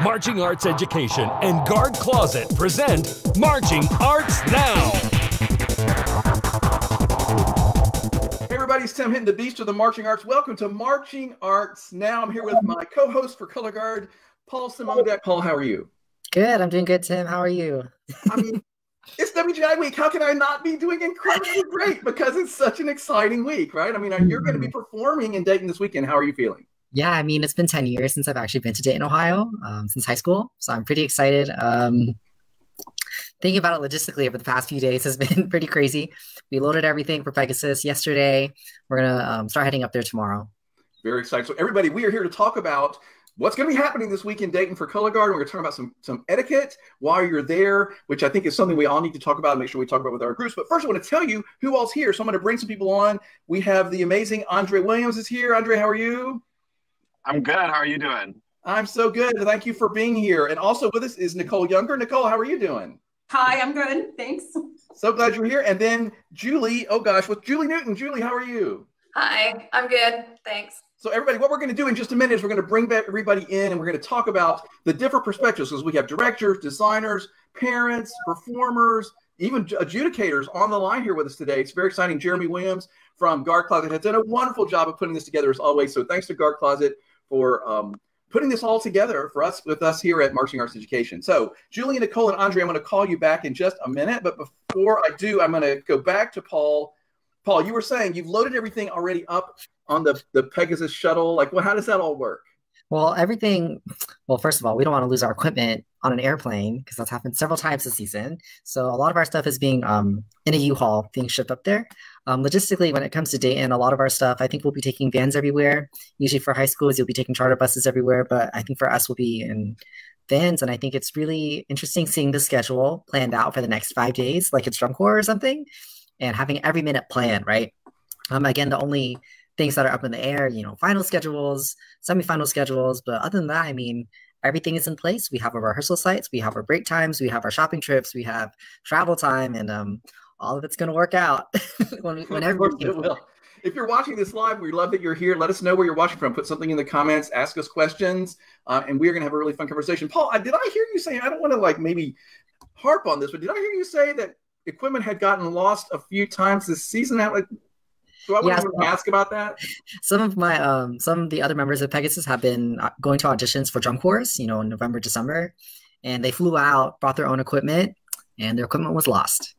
Marching Arts Education and Guard Closet present Marching Arts Now. Hey everybody, it's Tim hitting the beast of the marching arts. Welcome to Marching Arts Now. I'm here with my co-host for Color Guard, Paul Simondak. Paul, how are you? Good, I'm doing good, Tim. How are you? I mean, it's WGI week. How can I not be doing incredibly great? Because it's such an exciting week, right? I mean, you're going to be performing in Dayton this weekend. How are you feeling? Yeah, I mean, it's been 10 years since I've actually been to Dayton, Ohio, since high school. So I'm pretty excited. Thinking about it logistically over the past few days has been pretty crazy. We loaded everything for Pegasus yesterday. We're going to start heading up there tomorrow. Very excited. So everybody, we are here to talk about what's going to be happening this week in Dayton for Color Guard. We're going to talk about some etiquette while you're there, which I think is something we all need to talk about and make sure we talk about with our groups. But first, I want to tell you who all's here. So I'm going to bring some people on. We have the amazing Andre Williams is here. Andre, how are you? I'm good. How are you doing? I'm so good. Thank you for being here. And also with us is Nicole Younger. Nicole, how are you doing? Hi, I'm good. Thanks. So glad you're here. And then Julie, with Julie Newton. Julie, how are you? Hi, I'm good. Thanks. So everybody, what we're going to do in just a minute is we're going to bring back everybody in and we're going to talk about the different perspectives because we have directors, designers, parents, performers, even adjudicators on the line here with us today. It's very exciting. Jeremy Williams from Guard Closet has done a wonderful job of putting this together as always. So thanks to Guard Closet for putting this all together for us with us here at Marching Arts Education. So Julie, Nicole, and Andre, I'm going to call you back in just a minute. But before I do, I'm going to go back to Paul. Paul, you were saying you've loaded everything already up on the Pegasus shuttle. Like, how does that all work? Well, first of all, we don't want to lose our equipment on an airplane because that's happened several times this season. So a lot of our stuff is being in a U-Haul being shipped up there. Logistically, when it comes to Dayton, a lot of our stuff, I think we'll be taking vans everywhere. Usually for high schools, you'll be taking charter buses everywhere. But I think for us, we'll be in vans. And I think it's really interesting seeing the schedule planned out for the next 5 days, like it's drum corps or something, and having every minute planned, right? Again, the only things that are up in the air, final schedules, semifinal schedules. But other than that, I mean, everything is in place. We have our rehearsal sites, we have our break times, we have our shopping trips, we have travel time, and all of it's going to work out. Whenever it will. If you're watching this live, we love that you're here. Let us know where you're watching from. Put something in the comments, ask us questions, and we're going to have a really fun conversation. Paul, did I hear you say, I don't want to maybe harp on this, but did I hear you say that equipment had gotten lost a few times this season? Do I want to ask about that? Some of the other members of Pegasus have been going to auditions for drum corps, in November, December, and they flew out, brought their own equipment, and their equipment was lost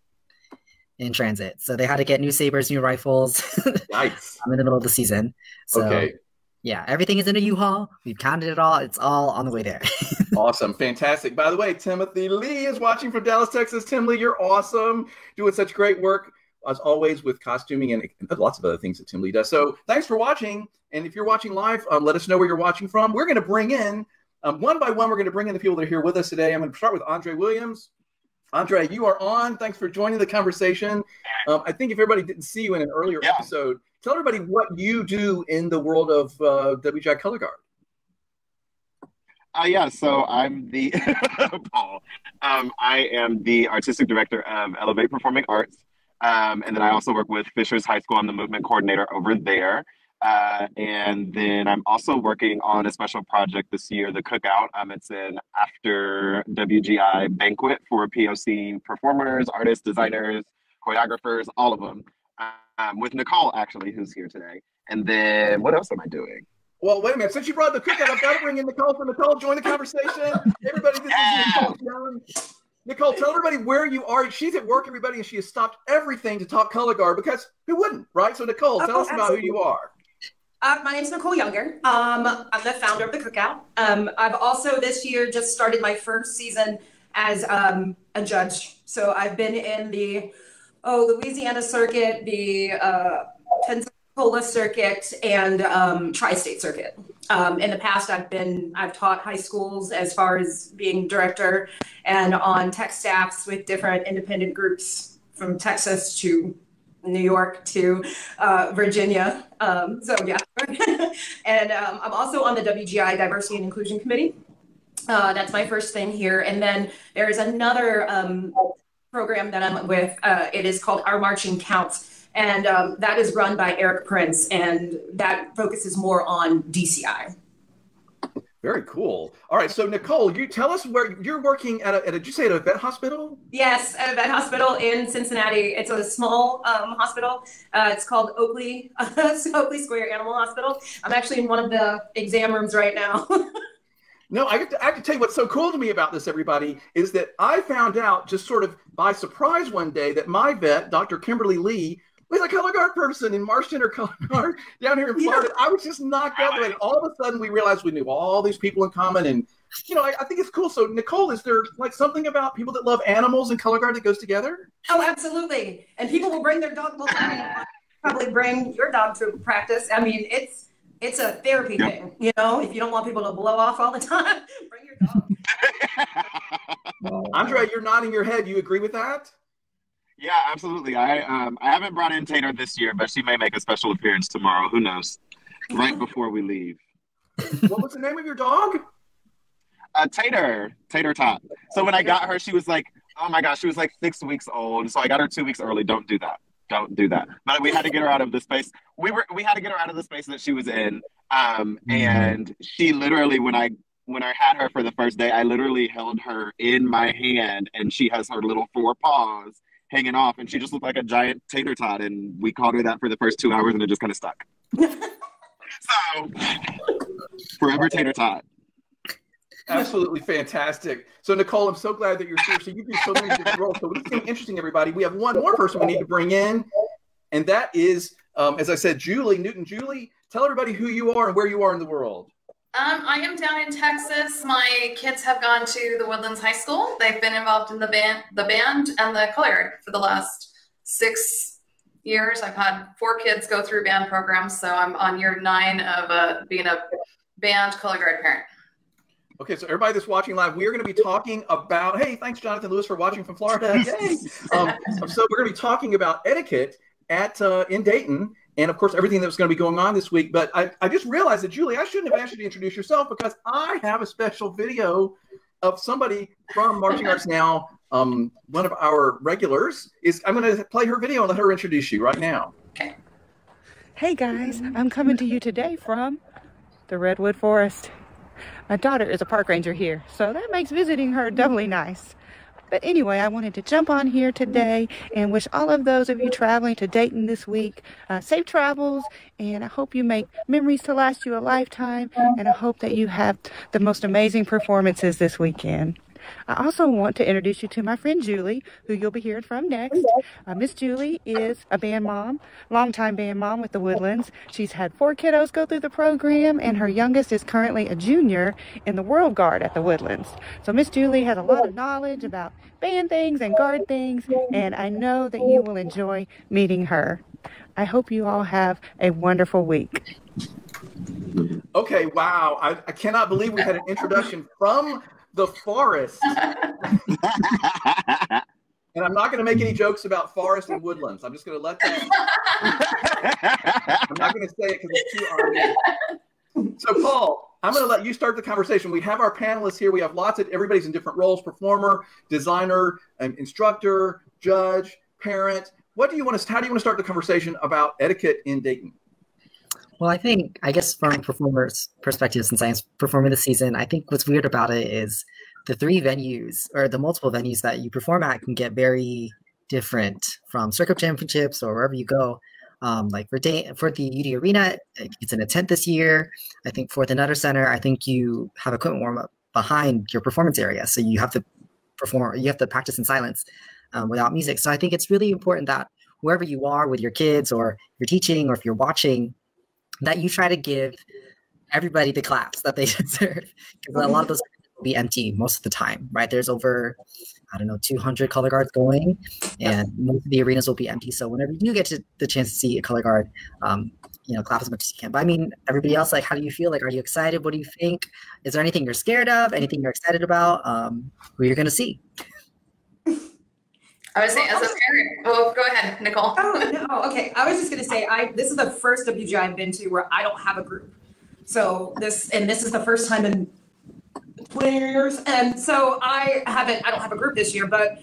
in transit. So they had to get new sabers, new rifles. Nice. in the middle of the season. So, okay. Yeah, everything is in a U-Haul. We've counted it all. It's all on the way there. Awesome. Fantastic. By the way, Timothy Lee is watching from Dallas, Texas. Tim Lee, you're awesome. Doing such great work, as always, with costuming and lots of other things that Tim Lee does. So thanks for watching. And if you're watching live, let us know where you're watching from. We're going to bring in, one by one, we're going to bring in the people that are here with us today. I'm going to start with Andre Williams. Andre, you are on. Thanks for joining the conversation. I think if everybody didn't see you in an earlier episode, tell everybody what you do in the world of WGI Color Guard. So I'm the Paul. I am the artistic director of Elevate Performing Arts. And then I also work with Fishers High School. I'm the movement coordinator over there. And then I'm also working on a special project this year, the Cookout. It's an after WGI banquet for POC performers, artists, designers, choreographers, all of them. With Nicole, actually, who's here today. And then what else am I doing? Well, wait a minute. Since you brought the Cookout, I've got to bring in Nicole. So Nicole, join the conversation. Everybody, this is Nicole Young. Nicole, tell everybody where you are. She's at work, everybody, and she has stopped everything to talk Color Guard because who wouldn't, right? So Nicole, tell us about who you are. My name's Nicole Younger. I'm the founder of the Cookout. I've also this year just started my first season as a judge. So I've been in the Louisiana circuit, the Pensacola circuit, and tri-state circuit. In the past, I've taught high schools as far as being director and on tech staffs with different independent groups from Texas to New York to Virginia. And I'm also on the WGI Diversity and Inclusion Committee. That's my first thing here. And then there is another program that I'm with. It is called Our Marching Counts. And that is run by Eric Prince. And that focuses more on DCI. Very cool. All right, so Nicole, you tell us where you're working at did you say at a vet hospital? Yes, at a vet hospital in Cincinnati. It's a small hospital. It's called Oakley Square Animal Hospital. I'm actually in one of the exam rooms right now. No, I have to tell you what's so cool to me about this, everybody, is that I found out just sort of by surprise one day that my vet, Dr. Kimberly Lee, was a color guard person in Marston or color guard down here in Florida. I was just knocked out of it. All of a sudden, we realized we knew all these people in common. And, I think it's cool. So, Nicole, is there like something about people that love animals and color guard that goes together? Oh, absolutely. And people will bring their dog. Probably bring your dog to practice. I mean, it's a therapy thing, if you don't want people to blow off all the time, bring your dog. Andrea, you're nodding your head. You agree with that? Yeah, absolutely. I haven't brought in Tater this year, but she may make a special appearance tomorrow. Who knows? Right before we leave. What was the name of your dog? Tater Tot. So when I got her, she was like, oh my gosh, she was like 6 weeks old. So I got her 2 weeks early. Don't do that. But we had to get her out of the space. We had to get her out of the space that she was in. And she literally, when I had her for the first day, I literally held her in my hand, and she has her little 4 paws hanging off, and she just looked like a giant tater tot, and we called her that for the first 2 hours, and it just kind of stuck. So, forever tater tot. Absolutely fantastic. So, Nicole, I'm so glad that you're here. So you do so many different roles. So it's interesting, everybody. We have one more person we need to bring in, and that is, as I said, Julie Newton. Julie, tell everybody who you are and where you are in the world. I am down in Texas. My kids have gone to the Woodlands High School. They've been involved in the band and the color guard for the last 6 years. I've had 4 kids go through band programs, so I'm on year 9 of being a band color guard parent. Okay, so everybody that's watching live, we are going to be talking about, hey, thanks, Jonathan Lewis, for watching from Florida. Yay. So we're going to be talking about etiquette in Dayton, and of course, everything that's going to be going on this week. But I just realized that, Julie, I shouldn't have asked you to introduce yourself, because I have a special video of somebody from Marching Arts Now. One of our regulars I'm going to play her video and let her introduce you right now. Okay. Hey guys, I'm coming to you today from the Redwood Forest. My daughter is a park ranger here, so that makes visiting her doubly nice. But anyway, I wanted to jump on here today and wish all of those of you traveling to Dayton this week safe travels, and I hope you make memories to last you a lifetime, and I hope that you have the most amazing performances this weekend. I also want to introduce you to my friend Julie, who you'll be hearing from next. Miss Julie is a band mom, longtime band mom with the Woodlands. She's had 4 kiddos go through the program, and her youngest is currently a junior in the World Guard at the Woodlands. So Miss Julie has a lot of knowledge about band things and guard things, and I know that you will enjoy meeting her. I hope you all have a wonderful week. Okay, wow. I cannot believe we had an introduction from the forest. And I'm not going to make any jokes about forest and woodlands. I'm just going to let that. I'm not going to say it because it's too obvious. So, Paul, I'm going to let you start the conversation. We have our panelists here. We have everybody's in different roles: performer, designer, instructor, judge, parent. How do you want to start the conversation about etiquette in Dayton? Well, I guess from a performer's perspective, since I'm performing this season, I think what's weird about it is the 3 venues, or the multiple venues that you perform at, can get very different from circuit championships or wherever you go. Like for the UD Arena, it's in a tent this year. I think for the Nutter Center, I think you have equipment warm up behind your performance area, so you have to practice in silence without music. So I think it's really important that wherever you are with your kids, or you're teaching, or if you're watching, that you try to give everybody the claps that they deserve. Because a lot of those will be empty most of the time, right? There's over, 200 color guards going, and most of the arenas will be empty. So whenever you do get the chance to see a color guard, clap as much as you can. But I mean, everybody else, like, how do you feel? Like, are you excited? What do you think? Is there anything you're scared of? Anything you're excited about? Who you're going to see? I was saying, as a parent. Oh, go ahead, Nicole. Oh, no, okay. I was just going to say, this is the first WGI I've been to where I don't have a group. So this is the first time in 20 years. And so I don't have a group this year, but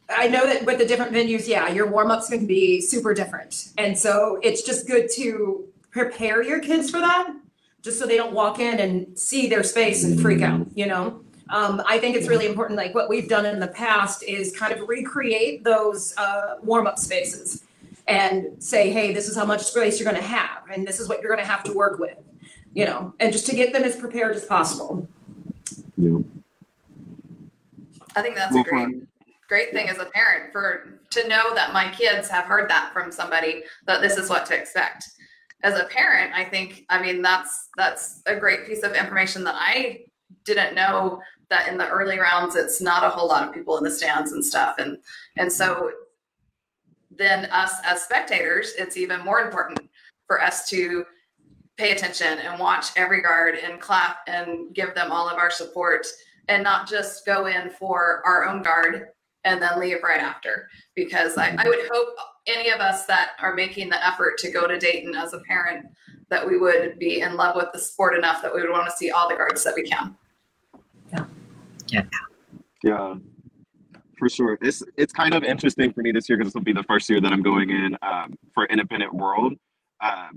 I know that with the different venues, your warm-up's going to be super different. And so it's just good to prepare your kids for that, just so they don't walk in and see their space and freak out, you know? I think it's really important, like what we've done in the past is kind of recreate those warm-up spaces and say, hey, this is how much space you're going to have, and this is what you're going to have to work with, you know, and just to get them as prepared as possible. Yeah. I think that's a great thing as a parent to know that my kids have heard that from somebody, that this is what to expect. As a parent, I think, I mean, that's a great piece of information that I didn't know, that in the early rounds, it's not a whole lot of people in the stands and stuff. And so then us as spectators, it's even more important for us to pay attention and watch every guard and clap and give them all of our support, and not just go in for our own guard and then leave right after. Because I would hope any of us that are making the effort to go to Dayton as a parent, that we would be in love with the sport enough that we would want to see all the guards that we can. Yeah, for sure. It's kind of interesting for me this year because this will be the first year that I'm going in for Independent World.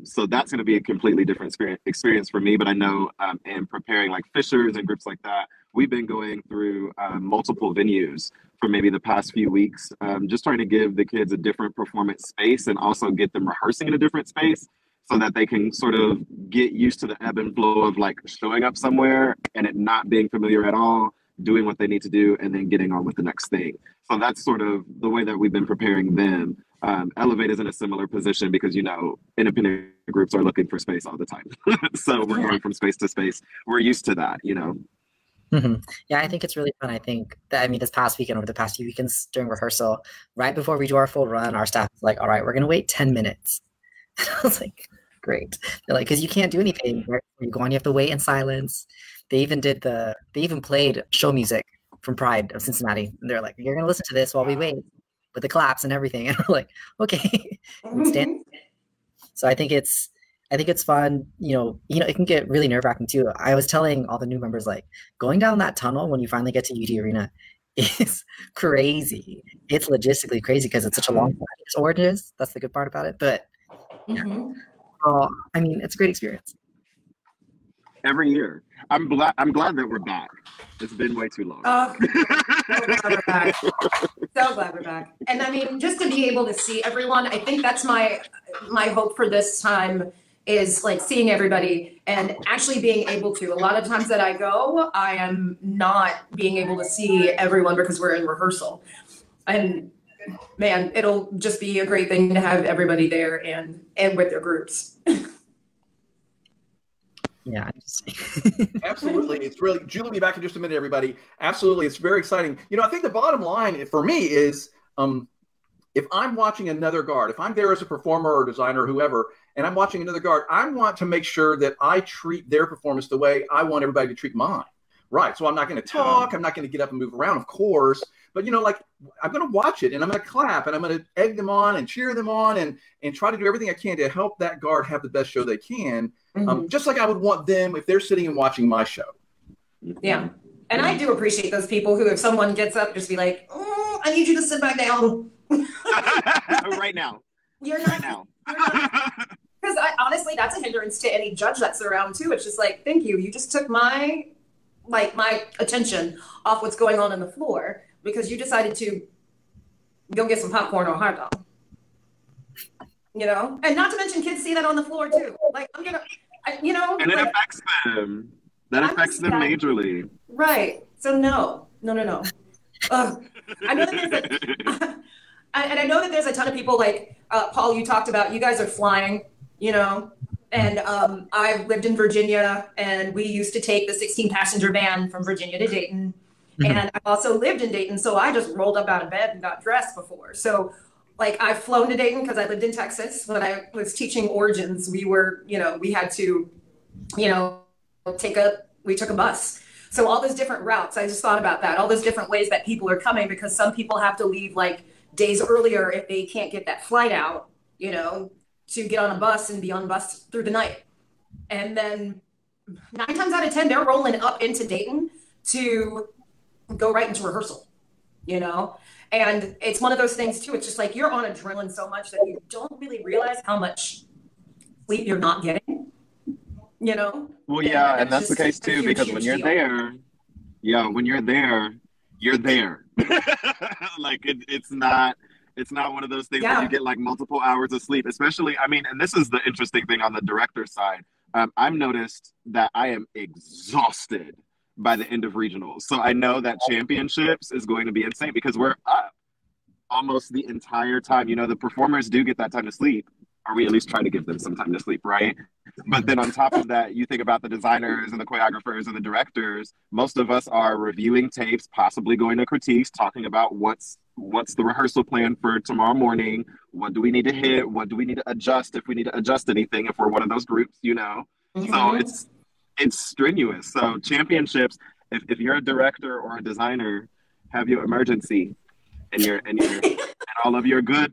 So that's going to be a completely different experience for me. But I know in preparing like Fishers and groups like that, we've been going through multiple venues for maybe the past few weeks, just trying to give the kids a different performance space and also get them rehearsing in a different space so that they can sort of get used to the ebb and flow of like showing up somewhere and it not being familiar at all, doing what they need to do, and then getting on with the next thing. So that's sort of the way that we've been preparing them. Elevate is in a similar position because, you know, independent groups are looking for space all the time. So we're going from space to space. We're used to that, you know. Mm-hmm. Yeah, I think it's really fun. I think that, I mean, this past weekend, over the past few weekends during rehearsal, right before we do our full run, our staff is like, all right, we're going to wait 10 minutes. And I was like, great. They're like, because you can't do anything. Right? You go on, you have to wait in silence. They even played show music from Pride of Cincinnati. And they're like, you're going to listen to this while we wait, with the claps and everything. And we're like, okay. So I think it's fun. You know, it can get really nerve-wracking too. I was telling all the new members, like, going down that tunnel when you finally get to UD Arena is crazy. It's logistically crazy because it's such a long time. It's oranges. That's the good part about it. But I mean, it's a great experience. Every year. I'm glad that we're back. It's been way too long. So glad we're back. So glad we're back. And I mean, just to be able to see everyone, I think that's my hope for this time, is like seeing everybody and actually being able to. A lot of times that I go, I am not being able to see everyone because we're in rehearsal. And man, it'll just be a great thing to have everybody there and with their groups. Yeah, absolutely. It's really, Julie will be back in just a minute, everybody. Absolutely. It's very exciting. You know, I think the bottom line for me is if I'm watching another guard, if I'm there as a performer or designer or whoever, and I'm watching another guard, I want to make sure that I treat their performance the way I want everybody to treat mine. Right. So I'm not going to talk. I'm not going to get up and move around, of course. But, you know, like, I'm going to watch it and I'm going to clap and I'm going to egg them on and cheer them on and try to do everything I can to help that guard have the best show they can. Just like I would want them if they're sitting and watching my show. Yeah. And I do appreciate those people who, if someone gets up, just be like, I need you to sit back down. Right now. You're not. Right now. Because honestly, that's a hindrance to any judge that's around too. It's just like, thank you. You just took my attention off what's going on the floor because you decided to go get some popcorn or a hot dog. You know, and not to mention kids see that on the floor too. Like, and it affects them. That affects them majorly. Right. So no. I know that I know that there's a ton of people like Paul. You talked about you guys are flying. You know, and I lived in Virginia, and we used to take the 16-passenger van from Virginia to Dayton. And I also lived in Dayton, so I just rolled up out of bed and got dressed before. So, like, I've flown to Dayton because I lived in Texas. When I was teaching Origins, we had to, we took a bus. So all those different routes, I just thought about that, all those different ways that people are coming, because some people have to leave like days earlier if they can't get that flight out, to get on a bus and be on bus through the night. And then 9 times out of 10, they're rolling up into Dayton to go right into rehearsal, And it's one of those things too. It's just like you're on adrenaline so much that you don't really realize how much sleep you're not getting. you know? Well, yeah, and that's the just case a too, huge, because huge when you're deal. there, yeah, when you're there, you're there. Like it's not one of those things where you Yeah. get like multiple hours of sleep, especially, I mean, and this is the interesting thing on the director's side. I've noticed that I am exhausted by the end of regionals. So I know that championships is going to be insane because we're up almost the entire time. You know, the performers do get that time to sleep, or we at least try to give them some time to sleep, right? But then on top of that, you think about the designers and the choreographers and the directors. Most of us are reviewing tapes, possibly going to critiques, talking about what's the rehearsal plan for tomorrow morning. What do we need to hit? What do we need to adjust if we need to adjust anything? If we're one of those groups, you know. So it's strenuous. So championships. If you're a director or a designer, have your emergency and all of your good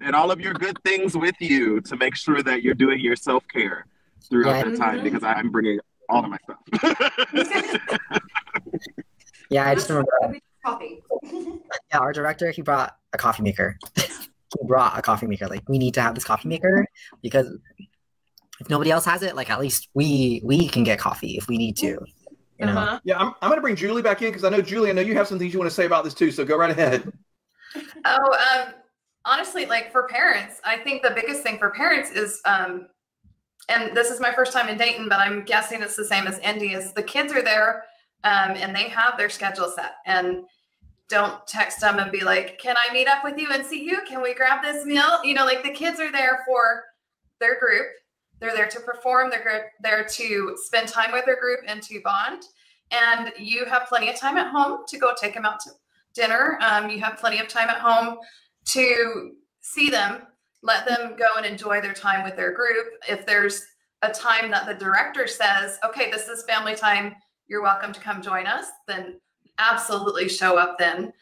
things with you to make sure that you're doing your self-care throughout that time, because I'm bringing all of my stuff. Yeah, I just remember. Coffee. Yeah, our director, he brought a coffee maker. He brought a coffee maker. Like, we need to have this coffee maker because if nobody else has it, like, at least we can get coffee if we need to. You know? Yeah, I'm going to bring Julie back in because I know, Julie, I know you have some things you want to say about this too. So go right ahead. Honestly, like for parents, I think the biggest thing for parents is, and this is my first time in Dayton, but I'm guessing it's the same as Indy, is the kids are there and they have their schedule set, and don't text them and be like, can I meet up with you and see you? Can we grab this meal? You know, like the kids are there for their group. They're there to perform. They're there to spend time with their group and to bond. And you have plenty of time at home to go take them out to dinner. You have plenty of time at home to see them, let them go and enjoy their time with their group. If there's a time that the director says, okay, this is family time, you're welcome to come join us, then absolutely show up then.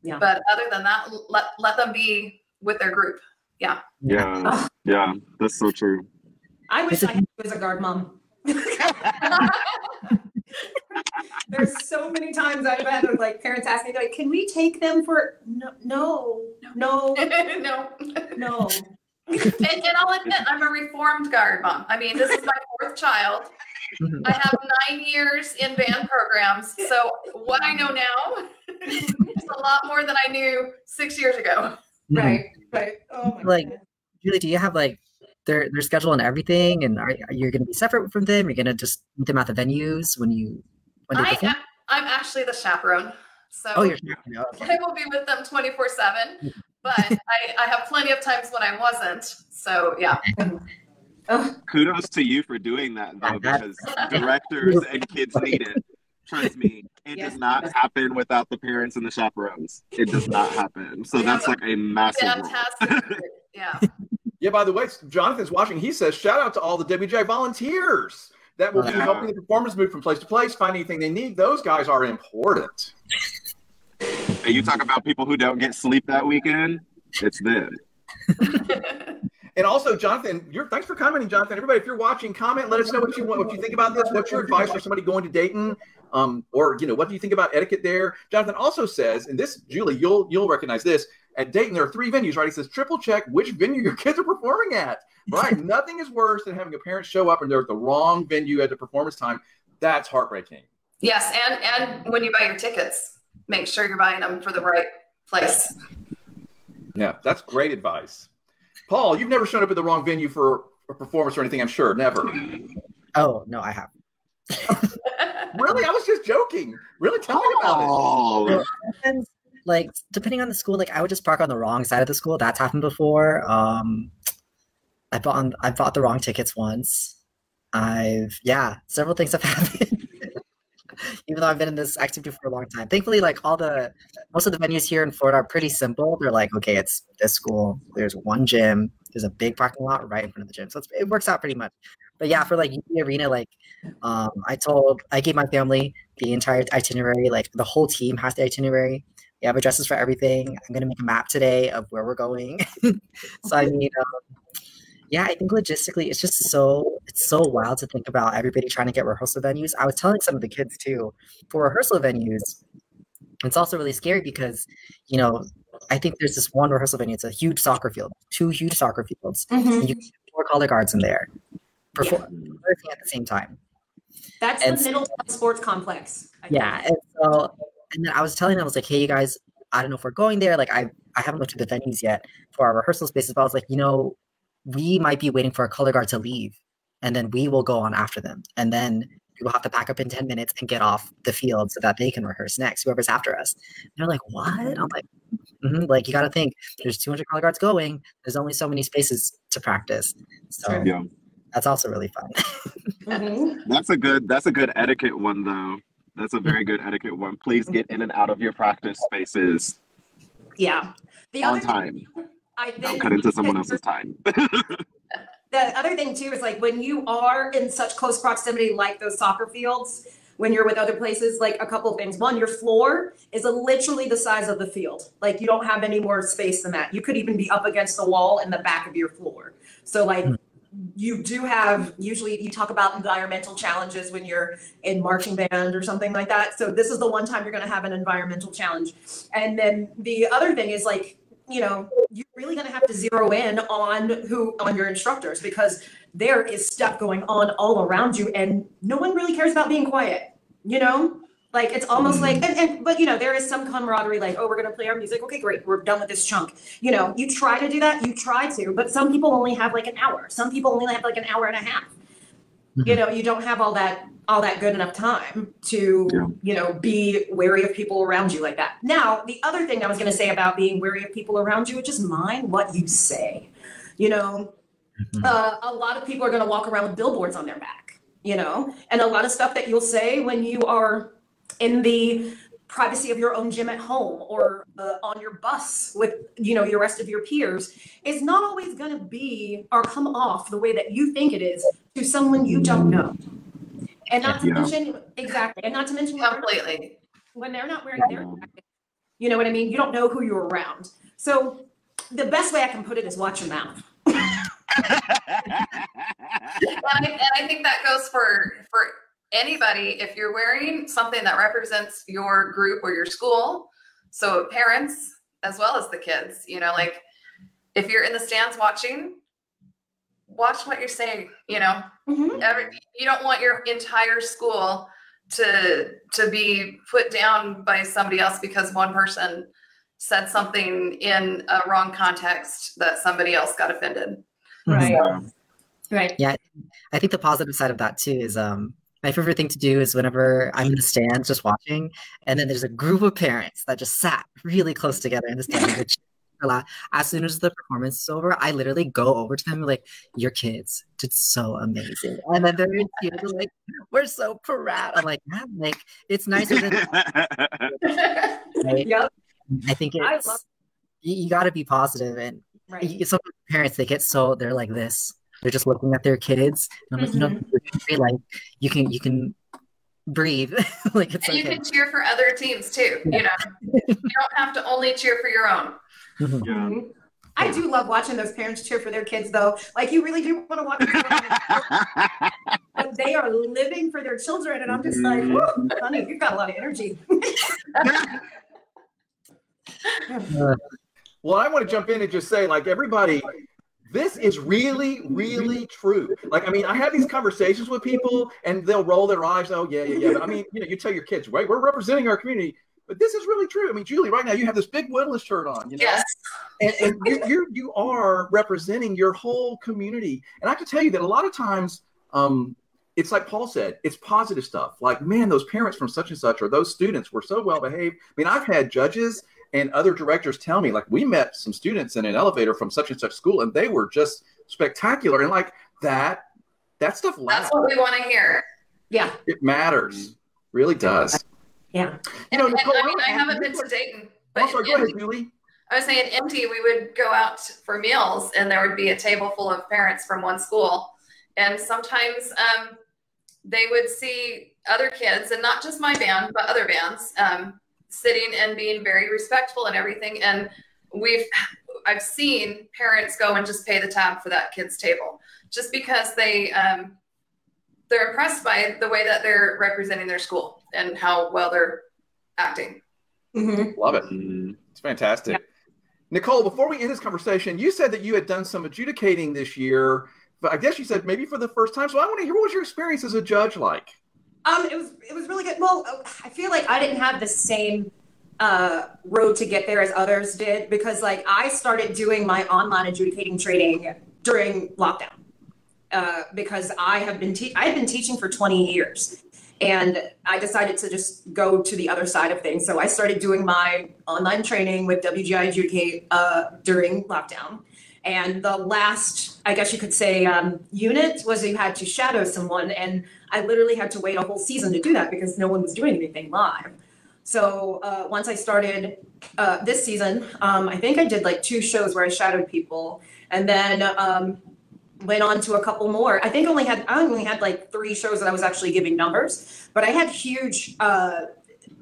Yeah. But other than that, let them be with their group. Yeah. Yeah. Yeah. That's so true. I wish I was a guard mom. There's so many times I've had like parents ask me, like, can we take them for no. And I'll admit, I'm a reformed guard mom. I mean, this is my fourth child. I have 9 years in band programs. So what I know now is a lot more than I knew 6 years ago. Right. Oh my like, God. Julie, do you have like their schedule and everything? And are you going to be separate from them? You're going to just meet them at the venues when they perform? I'm actually the chaperone. So oh, you're I will be with them 24/7. But I have plenty of times when I wasn't. So yeah. Kudos to you for doing that, though, because directors and kids need it. Trust me, it does not happen without the parents and the chaperones. It does not happen. So that's like a massive fantastic. Yeah. Yeah, by the way, Jonathan's watching. He says, shout out to all the WJ volunteers that will be helping the performers move from place to place, find anything they need. Those guys are important. And you talk about people who don't get sleep that weekend, it's them. And also, Jonathan, thanks for commenting, Jonathan. Everybody, if you're watching, comment. Let us know what you think about this. What's your advice for somebody going to Dayton? Or what do you think about etiquette there? Jonathan also says, and this, Julie, you'll recognize this. At Dayton, there are 3 venues, right? He says, triple check which venue your kids are performing at, right? Nothing is worse than having a parent show up and they're at the wrong venue at the performance time. That's heartbreaking. Yes, and when you buy your tickets, make sure you're buying them for the right place. Yeah, that's great advice. Paul, you've never shown up at the wrong venue for a performance or anything, I'm sure. Never. Oh, no, I have. Really? I was just joking. Really? Tell me about it. And, like, depending on the school, like, I would just park on the wrong side of the school. That's happened before. I bought the wrong tickets once. Several things have happened. Even though I've been in this activity for a long time. Thankfully, like most of the venues here in Florida are pretty simple. They're like, okay, it's this school. There's one gym. There's a big parking lot right in front of the gym. So it works out pretty much. But yeah, for like UP Arena, like I gave my family the entire itinerary. Like the whole team has the itinerary. We have addresses for everything. I'm gonna make a map today of where we're going. So I mean, yeah, I think logistically, it's so wild to think about everybody trying to get rehearsal venues. I was telling some of the kids too, for rehearsal venues, it's also really scary because, I think there's this one rehearsal venue. It's a huge soccer field, 2 huge soccer fields. And you can 4 color guards in there performing at the same time. That's And the Middletown Sports Complex. yeah, and then I was telling them, I was like, hey, you guys, I don't know if we're going there. Like, I haven't looked at the venues yet for our rehearsal spaces, but I was like, we might be waiting for a color guard to leave, and then we will go on after them. And then we will have to pack up in 10 minutes and get off the field so that they can rehearse next, whoever's after us. And they're like, what? I'm like, like, you got to think, there's 200 color guards going. There's only so many spaces to practice. So that's also really fun. That's a good etiquette one, though. That's a very good etiquette one. Please get in and out of your practice spaces. Yeah. On time. Don't cut into someone else's time. The other thing too is like when you are in such close proximity, like those soccer fields, when you're with other places, like a couple of things. One, your floor is literally the size of the field. Like you don't have any more space than that. You could even be up against the wall in the back of your floor. So like you do have, usually you talk about environmental challenges when you're in marching band or something like that. So this is the one time you're going to have an environmental challenge. And then the other thing is like, you're really going to have to zero in on your instructors, because there is stuff going on all around you and no one really cares about being quiet, like it's almost like, but there is some camaraderie, like, oh, we're going to play our music. Okay, great. We're done with this chunk. You try to do that. You try to, but some people only have like an hour. Some people only have like an hour and a half. You don't have all that good enough time to, be wary of people around you like that. Now, the other thing I was going to say about being wary of people around you is just mind what you say. A lot of people are going to walk around with billboards on their back, and a lot of stuff that you'll say when you are in the privacy of your own gym at home or on your bus with, your rest of your peers is not always going to be or come off the way that you think it is to someone you don't know. And not to mention, exactly. And not to mention completely when they're not wearing their jacket, you know what I mean? You don't know who you're around. So the best way I can put it is watch your mouth. And I think that goes for anybody. If you're wearing something that represents your group or your school, so parents as well as the kids, like if you're in the stands watching, watch what you're saying. You don't want your entire school to be put down by somebody else because one person said something in a wrong context that somebody else got offended. Right. Right. Yeah, I think the positive side of that too is my favorite thing to do is whenever I'm in the stands just watching, and then there's a group of parents that just sat really close together in the stands. As soon as the performance is over, I literally go over to them and like, your kids did so amazing. And then they're like, we're so proud. I'm like, man, like it's nicer than right? Yep. I think you got to be positive, and some parents they're like this. They're just looking at their kids. And I'm like, you can breathe. Like it's and you can cheer for other teams too. You don't have to only cheer for your own. I do love watching those parents cheer for their kids, though. Like you really do want to watch them. But they are living for their children, and I'm just like, whoa, honey, you've got a lot of energy. Well, I want to jump in and just say, like, everybody, this is really, really true. Like, I mean, I have these conversations with people and they'll roll their eyes. Oh, yeah. But I mean, you tell your kids, right, we're representing our community. But this is really true. I mean, Julie, right now you have this big Woodless shirt on, Yes. And you are representing your whole community. And I have to tell you that a lot of times, it's like Paul said, it's positive stuff. Like, man, those parents from such and such or those students were so well behaved. I mean, I've had judges and other directors tell me, like, we met some students in an elevator from such and such school, and they were just spectacular. And like that stuff lasts. That's what we want to hear. Yeah. It matters. Really does. Yeah. Nicole, I haven't been to Dayton. But sorry, go ahead, Julie. I was saying in MT, we would go out for meals and there would be a table full of parents from one school. And sometimes they would see other kids, and not just my band, but other bands, sitting and being very respectful and everything. And I've seen parents go and just pay the tab for that kid's table just because they're impressed by the way that they're representing their school and how well they're acting. Mm-hmm. Love it. It's fantastic. Yeah. Nicole, before we end this conversation, you said that you had done some adjudicating this year, but I guess you said maybe for the first time. So I want to hear, what was your experience as a judge like? It was really good. Well, I feel like I didn't have the same road to get there as others did, because like I started doing my online adjudicating training during lockdown, because I had been teaching for 20 years, and I decided to just go to the other side of things. So I started doing my online training with WGI Adjudicate during lockdown. And the last, I guess you could say, unit was you had to shadow someone. And I literally had to wait a whole season to do that because no one was doing anything live. So once I started this season, I think I did like 2 shows where I shadowed people, and then went on to a couple more. I only had like 3 shows that I was actually giving numbers, but I had huge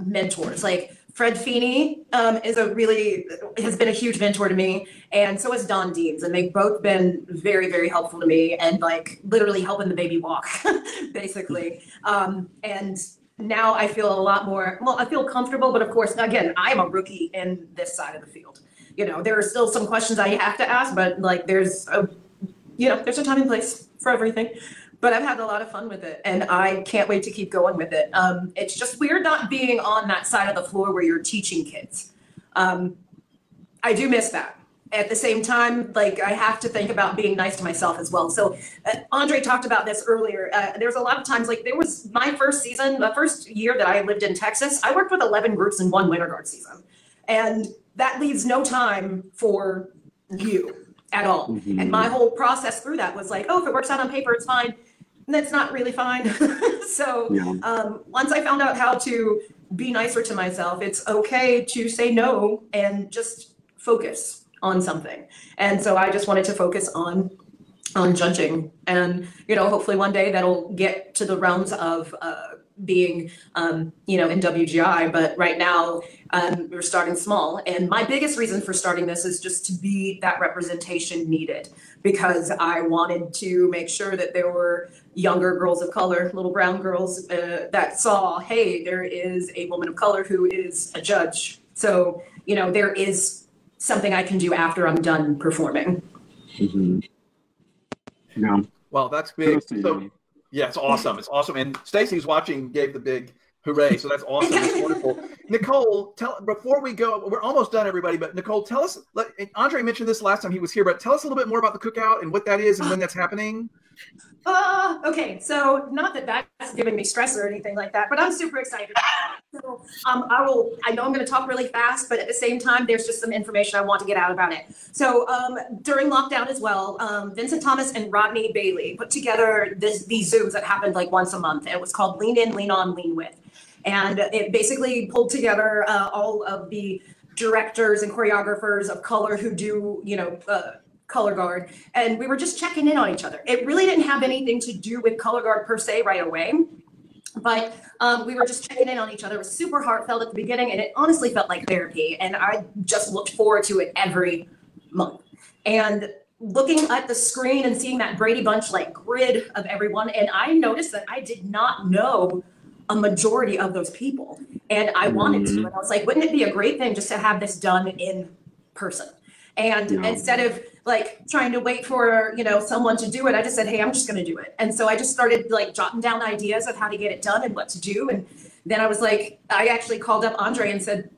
mentors. Like Fred Feeney has been a huge mentor to me, and so has Don Deans, and they've both been very, very helpful to me, and like literally helping the baby walk, basically. And now I feel a lot more, well, I feel comfortable, but of course, again, I am a rookie in this side of the field. You know, there are still some questions I have to ask, but like there's a time and place for everything. But I've had a lot of fun with it, and I can't wait to keep going with it. It's just weird not being on that side of the floor where you're teaching kids. I do miss that. At the same time, like I have to think about being nice to myself as well. So Andre talked about this earlier. There's a lot of times, like there was my first season, the first year that I lived in Texas, I worked with 11 groups in one winter guard season. And that leaves no time for you at all. Mm-hmm. And my whole process through that was like, oh, if it works out on paper, it's fine. And that's not really fine. So once I found out how to be nicer to myself, it's okay to say no and just focus on something. And so I just wanted to focus on judging, and hopefully one day that'll get to the realms of being in WGI. But right now we're starting small, and my biggest reason for starting this is just to be that representation needed, because I wanted to make sure that there were younger girls of color, little brown girls that saw, hey, there is a woman of color who is a judge. So there is something I can do after I'm done performing. Mm-hmm. Yeah. Well, that's big. So, yeah, it's awesome. It's awesome. And Stacy's watching, gave the big hooray. So that's awesome. That's wonderful. Nicole, before we go, we're almost done, everybody. But Nicole, tell us. Andre mentioned this last time he was here, but tell us a little bit more about the Cookout and what that is and when that's happening. Okay, so not that that's giving me stress or anything like that, but I'm super excited about it. So I know I'm going to talk really fast, but at the same time, there's just some information I want to get out about it. So during lockdown as well, Vincent Thomas and Rodney Bailey put together these Zooms that happened like once a month. And it was called Lean In, Lean On, Lean With. And it basically pulled together all of the directors and choreographers of color who do, color guard, and we were just checking in on each other. It really didn't have anything to do with color guard per se right away, but we were just checking in on each other. It was super heartfelt at the beginning, and it honestly felt like therapy, and I just looked forward to it every month. And looking at the screen and seeing that Brady Bunch like grid of everyone, and I noticed that I did not know a majority of those people, and I wanted to, and I was like, wouldn't it be a great thing just to have this done in person? And instead of like trying to wait for, someone to do it, I just said, hey, I'm just going to do it. And so I just started like jotting down ideas of how to get it done and what to do. And then I was like, I actually called up Andre and said,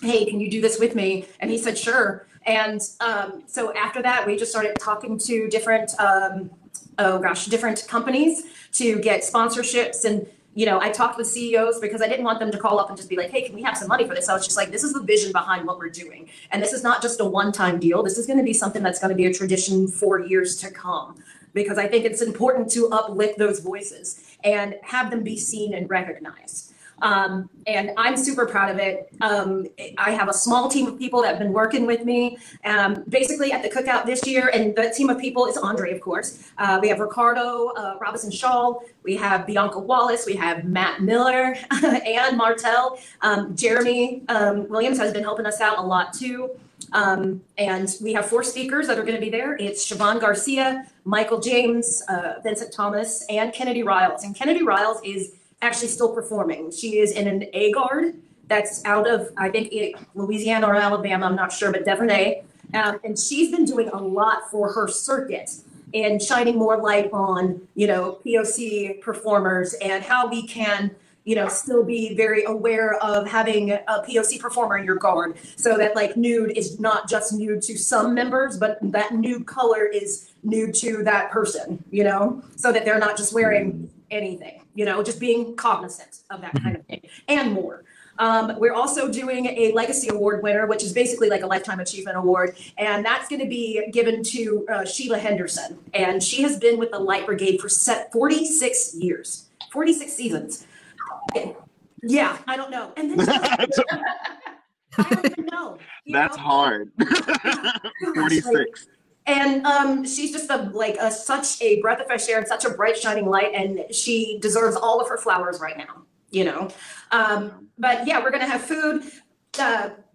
hey, can you do this with me? And he said, sure. And so after that, we just started talking to different companies to get sponsorships. And I talked with CEOs because I didn't want them to call up and just be like, hey, can we have some money for this? I was just like, this is the vision behind what we're doing. And this is not just a one-time deal. This is going to be something that's going to be a tradition for years to come, because I think it's important to uplift those voices and have them be seen and recognized. And I'm super proud of it. I have a small team of people that have been working with me, basically at the Cookout this year. And the team of people is Andre, of course. We have Ricardo Robinson Shaw. We have Bianca Wallace. We have Matt Miller and Martell. Jeremy Williams has been helping us out a lot too. And we have 4 speakers that are going to be there. It's Siobhan Garcia, Michael James, Vincent Thomas, and Kennedy Riles. And Kennedy Riles is actually still performing. She is in an A guard that's out of, I think, Louisiana or Alabama, I'm not sure, but Devernay. And she's been doing a lot for her circuit. and shining more light on, POC performers and how we can, still be very aware of having a POC performer in your guard, so that like nude is not just nude to some members, but that nude color is nude to that person, so that they're not just wearing anything, just being cognizant of that kind of thing and more. We're also doing a Legacy Award winner, which is basically like a Lifetime Achievement Award. And that's going to be given to Sheila Henderson. And she has been with the Light Brigade for 46 years, 46 seasons. Yeah, I don't know. And then I don't even know. That's hard. 46. And she's just such a breath of fresh air and such a bright, shining light. And she deserves all of her flowers right now. But yeah, we're going to have food,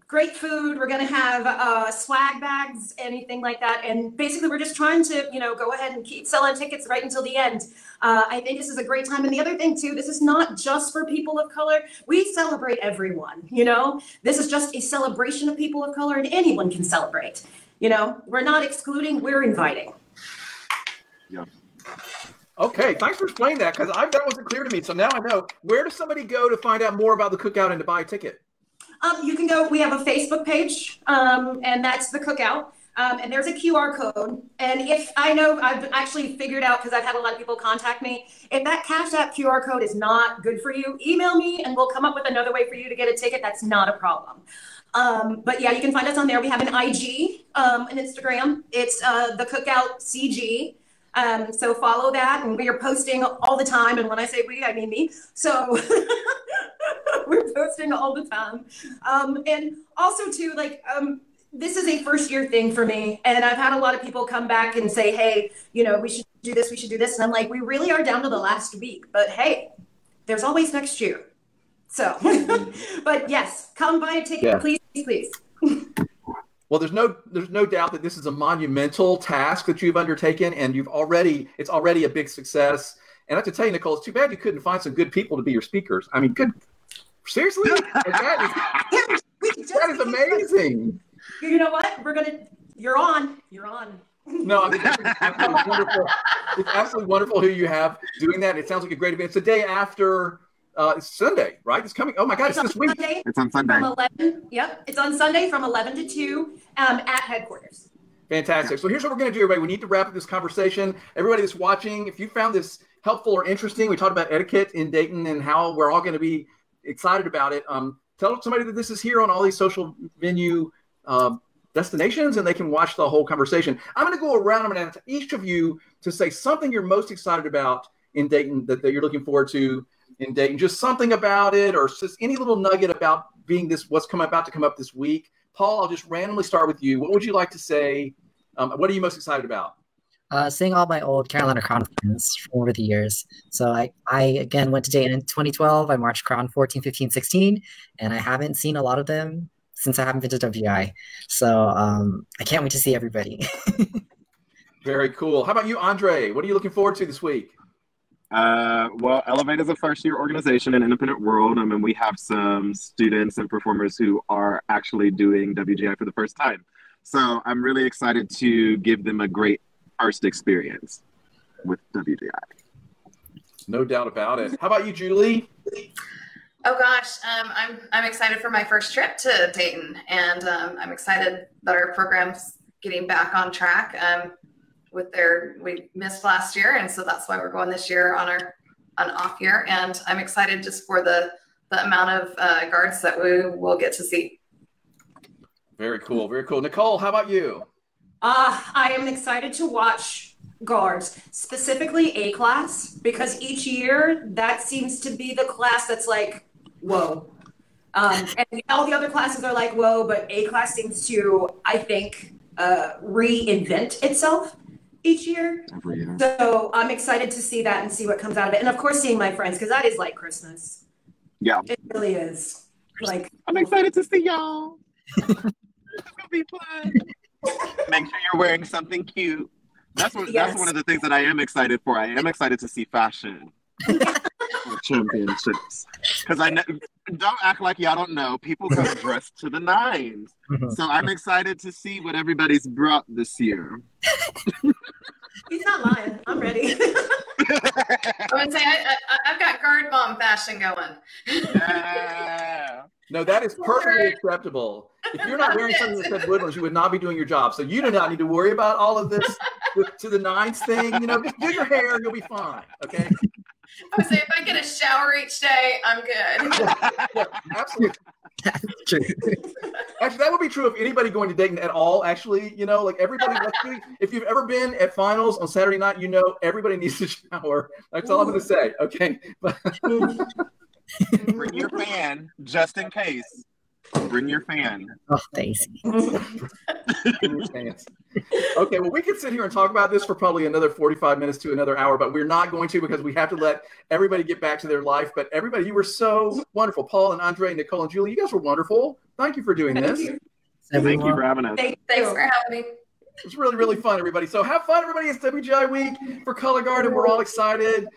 great food. We're going to have swag bags, anything like that. And basically we're just trying to, go ahead and keep selling tickets right until the end. I think this is a great time. And the other thing too, this is not just for people of color. We celebrate everyone, this is just a celebration of people of color, and anyone can celebrate, we're not excluding, we're inviting. Yeah. Okay, thanks for explaining that, because that wasn't clear to me. So now I know. Where does somebody go to find out more about the Cookout and to buy a ticket? You can go, we have a Facebook page, and that's the Cookout. And there's a QR code. And if I've actually figured out, because I've had a lot of people contact me, if that Cash App QR code is not good for you, email me and we'll come up with another way for you to get a ticket. That's not a problem. But yeah, you can find us on there. We have an IG, an Instagram. It's the Cookout CG. So follow that, and we are posting all the time. And when I say we, I mean me. So we're posting all the time. And also too, this is a first year thing for me. And I've had a lot of people come back and say, hey, we should do this, we should do this. And I'm like, we really are down to the last week, but hey, there's always next year. So, but yes, come buy a ticket, please, please. Well, there's no doubt that this is a monumental task that you've undertaken, and it's already a big success. And I have to tell you, Nicole, it's too bad you couldn't find some good people to be your speakers. I mean, seriously? That is amazing. You know what? You're on. No, it's wonderful. It's absolutely wonderful who you have doing that. It sounds like a great event. It's the day after. It's Sunday, right? It's coming. Oh my God, it's this week. It's on Sunday. From 11. Yep, it's on Sunday from 11 to 2 at headquarters. Fantastic. So here's what we're going to do, everybody. We need to wrap up this conversation. Everybody that's watching, if you found this helpful or interesting, we talked about etiquette in Dayton and how we're all going to be excited about it. Tell somebody that this is here on all these social venue destinations, and they can watch the whole conversation. I'm going to go around. I'm going to ask each of you to say something you're most excited about in Dayton that you're looking forward to in Dayton, just something about it, or just any little nugget about what's about to come up this week. Paul, I'll just randomly start with you. What would you like to say? What are you most excited about? Seeing all my old Carolina Crown friends from over the years. So I again went to Dayton in 2012. I marched Crown 14, 15, 16, and I haven't seen a lot of them since I haven't been to WI. So I can't wait to see everybody. Very cool. How about you, Andre? What are you looking forward to this week? Well, Elevate is a first-year organization in Independent World. I mean, we have some students and performers who are actually doing WGI for the first time. So I'm really excited to give them a great first experience with WGI. No doubt about it. How about you, Julie? Oh gosh, I'm excited for my first trip to Dayton, and I'm excited that our program's getting back on track. We missed last year, and so that's why we're going this year on an off year. And I'm excited just for the amount of guards that we will get to see. Very cool, very cool. Nicole, how about you? I am excited to watch guards, specifically A class, because each year that seems to be the class that's like, whoa. And all the other classes are like, whoa, but A class seems to, I think, reinvent itself each year. Every year. So I'm excited to see that and see what comes out of it. And of course, seeing my friends, because that is like Christmas. Yeah. It really is. Like, I'm excited to see y'all. It's gonna be fun. Make sure you're wearing something cute. That's one of the things that I am excited for. I am excited to see fashion championships. Because don't act like y'all don't know. People come dressed to the nines. So I'm excited to see what everybody's brought this year. He's not lying. I'm ready. I would say I've got guard mom fashion going. No, that is perfectly acceptable. If you're not wearing something that said Woodlands, you would not be doing your job. So you do not need to worry about all of this to the nines thing. You know, just do your hair and you'll be fine. Okay. I would say if I get a shower each day, I'm good. Yeah, absolutely. That's true. Actually, that would be true of anybody going to Dayton at all. Actually, you know, like everybody. If you've ever been at finals on Saturday night, you know everybody needs to shower. That's all I'm going to say. Okay. Bring your fan just in case. Bring your fan. Oh, Daisy. Okay, well, we could sit here and talk about this for probably another 45 minutes to another hour, but we're not going to because we have to let everybody get back to their life. But everybody, you were so wonderful. Paul and Andre, Nicole and Julie, you guys were wonderful. Thank you for doing this. Thank you for having us. Thanks for having me. It's really, really fun, everybody. So have fun, everybody. It's WGI week for Color Guard, and we're all excited.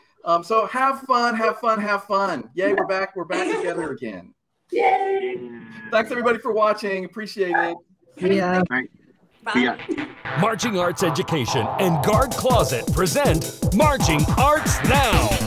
So have fun, have fun, have fun. Yay, we're back. We're back together again. Yay. Thanks, everybody, for watching. Appreciate it. Yeah. Right. Bye. Marching Arts Education and Guard Closet present Marching Arts Now.